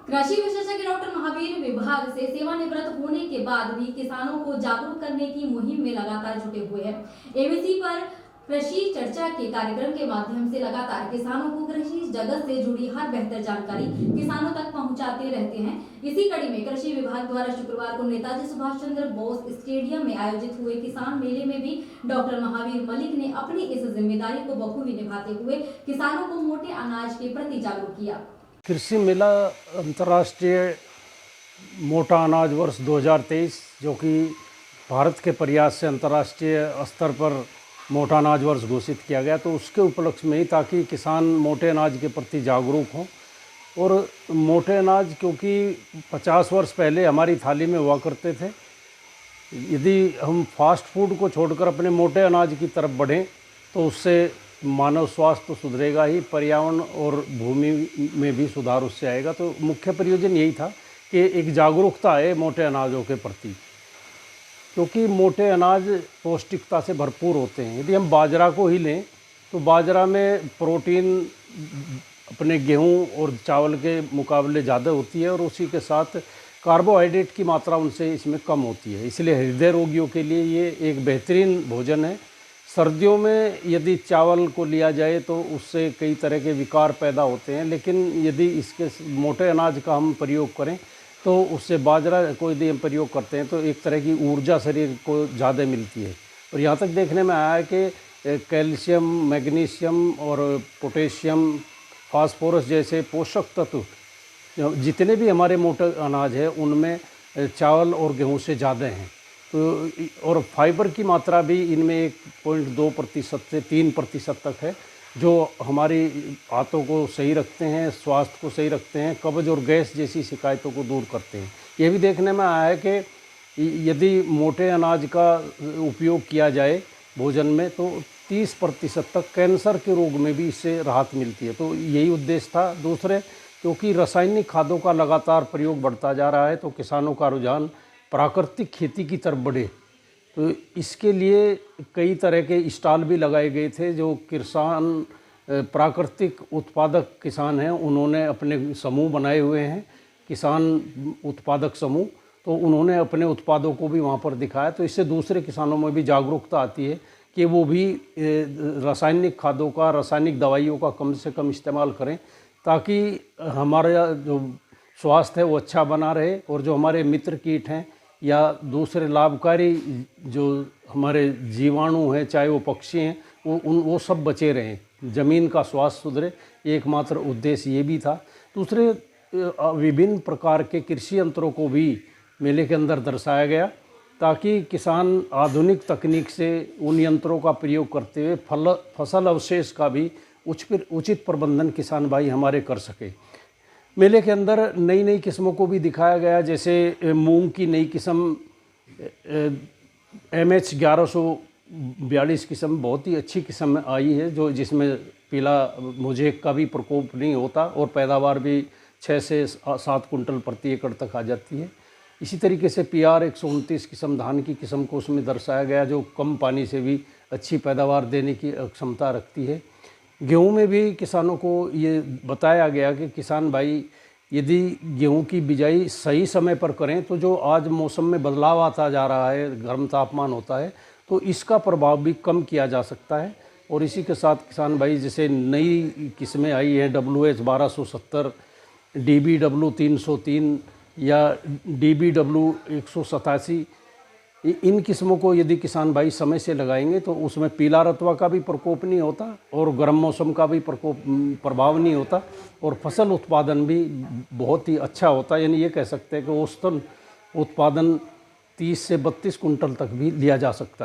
कृषि विशेषज्ञ डॉक्टर महावीर विभाग से सेवानिवृत्त होने के बाद भी किसानों को जागरूक करने की मुहिम में लगातार जुटे हुए हैं। एबीसी पर कृषि चर्चा के कार्यक्रम के माध्यम से लगातार किसानों को कृषि जगत से जुड़ी हर बेहतर जानकारी किसानों तक पहुंचाते रहते हैं। इसी कड़ी में कृषि विभाग द्वारा शुक्रवार को नेताजी सुभाष चंद्र बोस स्टेडियम में आयोजित हुए किसान मेले में भी डॉक्टर महावीर मलिक ने अपनी इस जिम्मेदारी को बखूबी निभाते हुए किसानों को मोटे अनाज के प्रति जागरूक किया। कृषि मेला अंतर्राष्ट्रीय मोटा अनाज वर्ष 2023 जो कि भारत के प्रयास से अंतर्राष्ट्रीय स्तर पर मोटा अनाज वर्ष घोषित किया गया, तो उसके उपलक्ष्य में ही ताकि किसान मोटे अनाज के प्रति जागरूक हों। और मोटे अनाज क्योंकि 50 वर्ष पहले हमारी थाली में हुआ करते थे, यदि हम फास्ट फूड को छोड़कर अपने मोटे अनाज की तरफ बढ़ें तो उससे मानव स्वास्थ्य तो सुधरेगा ही, पर्यावरण और भूमि में भी सुधार उससे आएगा। तो मुख्य प्रयोजन यही था कि एक जागरूकता है मोटे अनाजों के प्रति, क्योंकि मोटे अनाज पौष्टिकता से भरपूर होते हैं। यदि हम बाजरा को ही लें तो बाजरा में प्रोटीन अपने गेहूं और चावल के मुकाबले ज़्यादा होती है और उसी के साथ कार्बोहाइड्रेट की मात्रा उनसे इसमें कम होती है। इसलिए हृदय रोगियों के लिए ये एक बेहतरीन भोजन है। सर्दियों में यदि चावल को लिया जाए तो उससे कई तरह के विकार पैदा होते हैं, लेकिन यदि इसके मोटे अनाज का हम प्रयोग करें तो उससे बाजरा को यदि हम प्रयोग करते हैं तो एक तरह की ऊर्जा शरीर को ज़्यादा मिलती है। और यहाँ तक देखने में आया है कि कैल्शियम, मैग्नीशियम और पोटेशियम, फास्फोरस जैसे पोषक तत्व जितने भी हमारे मोटे अनाज है उनमें चावल और गेहूँ से ज़्यादा हैं। तो और फाइबर की मात्रा भी इनमें 1.2% से 3% तक है, जो हमारी आंतों को सही रखते हैं, स्वास्थ्य को सही रखते हैं, कब्ज और गैस जैसी शिकायतों को दूर करते हैं। ये भी देखने में आया है कि यदि मोटे अनाज का उपयोग किया जाए भोजन में तो 30% तक कैंसर के रोग में भी इससे राहत मिलती है। तो यही उद्देश्य था। दूसरे, क्योंकि रासायनिक खादों का लगातार प्रयोग बढ़ता जा रहा है तो किसानों का रुझान प्राकृतिक खेती की तरफ बढ़े, तो इसके लिए कई तरह के स्टॉल भी लगाए गए थे। जो किसान प्राकृतिक उत्पादक किसान हैं उन्होंने अपने समूह बनाए हुए हैं, किसान उत्पादक समूह, तो उन्होंने अपने उत्पादों को भी वहाँ पर दिखाया। तो इससे दूसरे किसानों में भी जागरूकता आती है कि वो भी रासायनिक खादों का, रासायनिक दवाइयों का कम से कम इस्तेमाल करें, ताकि हमारा जो स्वास्थ्य है वो अच्छा बना रहे और जो हमारे मित्र कीट हैं या दूसरे लाभकारी जो हमारे जीवाणु हैं, चाहे वो पक्षी हैं, वो सब बचे रहें, ज़मीन का स्वास्थ्य सुधरे। एकमात्र उद्देश्य ये भी था। दूसरे, विभिन्न प्रकार के कृषि यंत्रों को भी मेले के अंदर दर्शाया गया, ताकि किसान आधुनिक तकनीक से उन यंत्रों का प्रयोग करते हुए फसल अवशेष का भी उचित प्रबंधन किसान भाई हमारे कर सके। मेले के अंदर नई नई किस्मों को भी दिखाया गया, जैसे मूंग की नई किस्म MH 1142 किस्म बहुत ही अच्छी किस्म आई है, जो जिसमें पीला मोजेक का भी प्रकोप नहीं होता और पैदावार भी 6 से 7 कुंटल प्रति एकड़ तक आ जाती है। इसी तरीके से PR 129 किस्म धान की किस्म को उसमें दर्शाया गया, जो कम पानी से भी अच्छी पैदावार देने की क्षमता रखती है। गेहूं में भी किसानों को ये बताया गया कि किसान भाई यदि गेहूं की बिजाई सही समय पर करें तो जो आज मौसम में बदलाव आता जा रहा है, गर्म तापमान होता है, तो इसका प्रभाव भी कम किया जा सकता है। और इसी के साथ किसान भाई जैसे नई किस्में आई हैं WH 1270, DBW 303 या DBW 187, इन किस्मों को यदि किसान भाई समय से लगाएंगे तो उसमें पीला रतवा का भी प्रकोप नहीं होता और गर्म मौसम का भी प्रभाव नहीं होता और फसल उत्पादन भी बहुत ही अच्छा होता है। यानी ये कह सकते हैं कि औसतन उत्पादन 30 से 32 कुंटल तक भी लिया जा सकता है।